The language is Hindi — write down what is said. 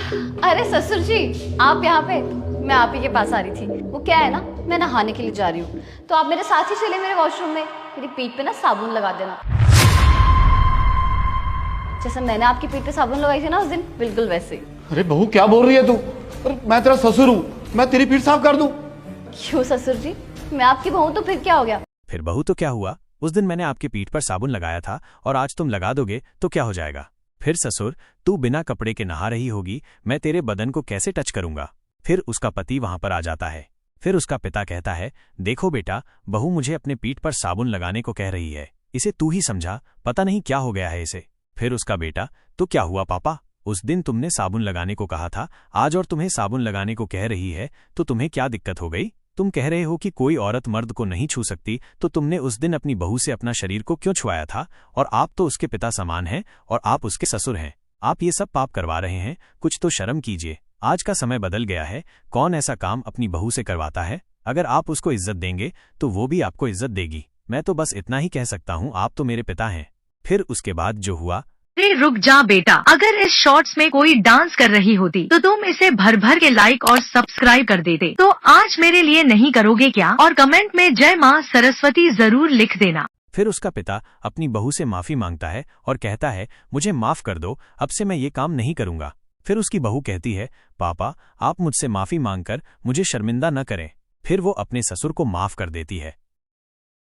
अरे ससुर जी, आप यहाँ पे? मैं आप ही के पास आ रही थी। वो क्या है ना, मैं नहाने के लिए जा रही हूँ, तो आप मेरे साथ ही चले मेरे वॉशरूम में। मेरी पीठ पे ना साबुन लगा देना, जैसे मैंने आपकी पीठ पे साबुन लगाई थी ना उस दिन, बिल्कुल वैसे ही। अरे बहू क्या बोल रही है तू? अरे मैं तेरा ससुर हूँ, मैं तेरी पीठ साफ कर दूं? क्यों ससुर जी, मैं आपकी बहू तो फिर क्या हो गया? फिर बहू तो क्या हुआ? उस दिन मैंने आपकी पीठ पर साबुन लगाया था और आज तुम लगा दोगे तो क्या हो जाएगा? फिर ससुर, तू बिना कपड़े के नहा रही होगी, मैं तेरे बदन को कैसे टच करूंगा? फिर उसका पति वहां पर आ जाता है। फिर उसका पिता कहता है, देखो बेटा, बहू मुझे अपने पीठ पर साबुन लगाने को कह रही है, इसे तू ही समझा, पता नहीं क्या हो गया है इसे। फिर उसका बेटा, तो क्या हुआ पापा? उस दिन तुमने साबुन लगाने को कहा था, आज और तुम्हें साबुन लगाने को कह रही है, तो तुम्हें क्या दिक्कत हो गई? तुम कह रहे हो कि कोई औरत मर्द को नहीं छू सकती, तो तुमने उस दिन अपनी बहू से अपना शरीर को क्यों छुआया था? और आप तो उसके पिता समान हैं और आप उसके ससुर हैं। आप ये सब पाप करवा रहे हैं, कुछ तो शर्म कीजिए। आज का समय बदल गया है, कौन ऐसा काम अपनी बहू से करवाता है? अगर आप उसको इज्जत देंगे तो वो भी आपको इज्जत देगी। मैं तो बस इतना ही कह सकता हूँ, आप तो मेरे पिता हैं। फिर उसके बाद जो हुआ। रुक जा बेटा, अगर इस शॉर्ट्स में कोई डांस कर रही होती तो तुम इसे भर भर के लाइक और सब्सक्राइब कर देते। तो आज मेरे लिए नहीं करोगे क्या? और कमेंट में जय माँ सरस्वती जरूर लिख देना। फिर उसका पिता अपनी बहू से माफी मांगता है और कहता है, मुझे माफ कर दो, अब से मैं ये काम नहीं करूंगा। फिर उसकी बहू कहती है, पापा आप मुझसे माफी मांगकर मुझे शर्मिंदा न करें। फिर वो अपने ससुर को माफ कर देती है।